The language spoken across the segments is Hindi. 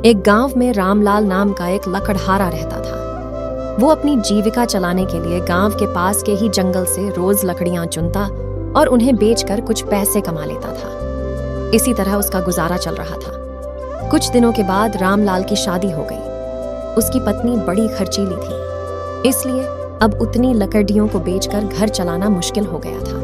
एक गांव में रामलाल नाम का एक लकड़हारा रहता था। वो अपनी जीविका चलाने के लिए गांव के पास के ही जंगल से रोज लकड़ियां चुनता और उन्हें बेचकर कुछ पैसे कमा लेता था। इसी तरह उसका गुजारा चल रहा था। कुछ दिनों के बाद रामलाल की शादी हो गई। उसकी पत्नी बड़ी खर्चीली थी, इसलिए अब उतनी लकड़ियों को बेचकर घर चलाना मुश्किल हो गया था।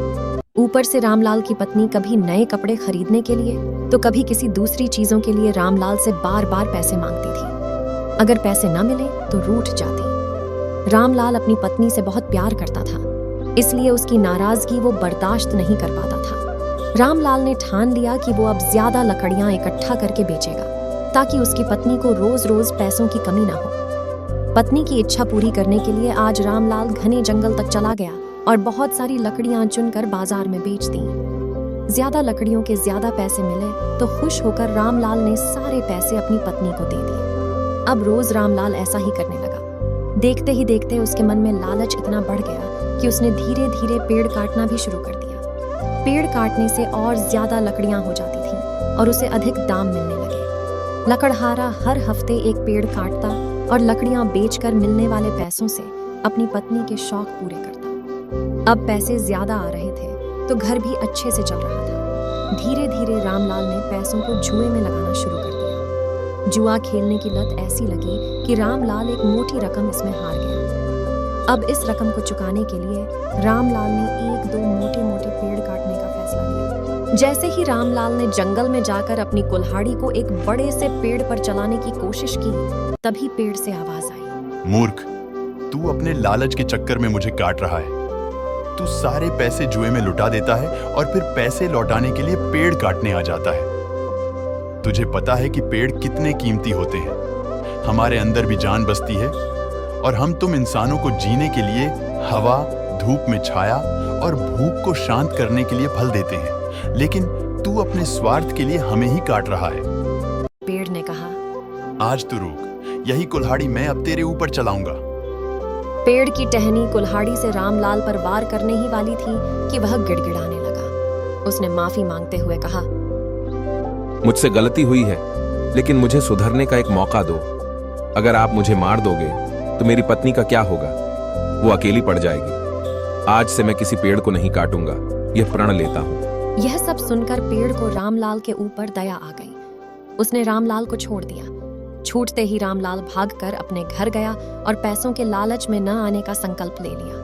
ऊपर से रामलाल की पत्नी कभी नए कपड़े खरीदने के लिए तो कभी किसी दूसरी चीजों के लिए रामलाल से बार बार पैसे मांगती थी। अगर पैसे न मिले तो रूठ जाती। रामलाल अपनी पत्नी से बहुत प्यार करता था, इसलिए उसकी नाराजगी वो बर्दाश्त नहीं कर पाता था। रामलाल ने ठान लिया कि वो अब ज्यादा लकड़ियां इकट्ठा करके बेचेगा ताकि उसकी पत्नी को रोज रोज पैसों की कमी ना हो। पत्नी की इच्छा पूरी करने के लिए आज रामलाल घने जंगल तक चला गया और बहुत सारी लकड़ियां चुनकर बाजार में बेच दी। ज्यादा लकड़ियों के ज्यादा पैसे मिले तो खुश होकर रामलाल ने सारे पैसे अपनी पत्नी को दे दिए। अब रोज रामलाल ऐसा ही करने लगा। देखते ही देखते उसके मन में लालच इतना बढ़ गया कि उसने धीरे धीरे पेड़ काटना भी शुरू कर दिया। पेड़ काटने से और ज्यादा लकड़ियां हो जाती थीं और उसे अधिक दाम मिलने लगे। लकड़हारा हर हफ्ते एक पेड़ काटता और लकड़ियां बेचकर मिलने वाले पैसों से अपनी पत्नी के शौक पूरे करता। अब पैसे ज्यादा आ रहे थे तो घर भी अच्छे से चल रहा था। धीरे धीरे रामलाल ने पैसों को जुए में लगाना शुरू कर दिया। जुआ खेलने की लत ऐसी लगी कि रामलाल एक मोटी रकम इसमें हार गया। अब इस रकम को चुकाने के लिए रामलाल ने एक दो मोटे मोटे पेड़ काटने का फैसला लिया। जैसे ही रामलाल ने जंगल में जाकर अपनी कुल्हाड़ी को एक बड़े से पेड़ पर चलाने की कोशिश की, तभी पेड़ से आवाज आई, मूर्ख, तू अपने लालच के चक्कर में मुझे काट रहा है। तू सारे पैसे जुए में लुटा देता है और फिर पैसे लौटाने के लिए पेड़ काटने आ जाता है। तुझे पता है कि पेड़ कितने कीमती होते हैं। हमारे अंदर भी जान बसती है और हम तुम इंसानों को जीने के लिए हवा, धूप में छाया और भूख को शांत करने के लिए फल देते हैं, लेकिन तू अपने स्वार्थ के लिए हमें ही काट रहा है। पेड़ ने कहा, आज तू रुक, यही कुल्हाड़ी मैं अब तेरे ऊपर चलाऊंगा। पेड़ की टहनी कुल्हाड़ी से रामलाल पर वार करने ही वाली थी कि वह गिड़गिड़ाने लगा। उसने माफी मांगते हुए कहा, मुझसे गलती हुई है, लेकिन मुझे सुधरने का एक मौका दो। अगर आप मुझे मार दोगे तो मेरी पत्नी का क्या होगा? वो अकेली पड़ जाएगी। आज से मैं किसी पेड़ को नहीं काटूंगा, यह प्रण लेता हूँ। यह सब सुनकर पेड़ को रामलाल के ऊपर दया आ गई। उसने रामलाल को छोड़ दिया। छूटते ही रामलाल भागकर अपने घर गया और पैसों के लालच में न आने का संकल्प ले लिया।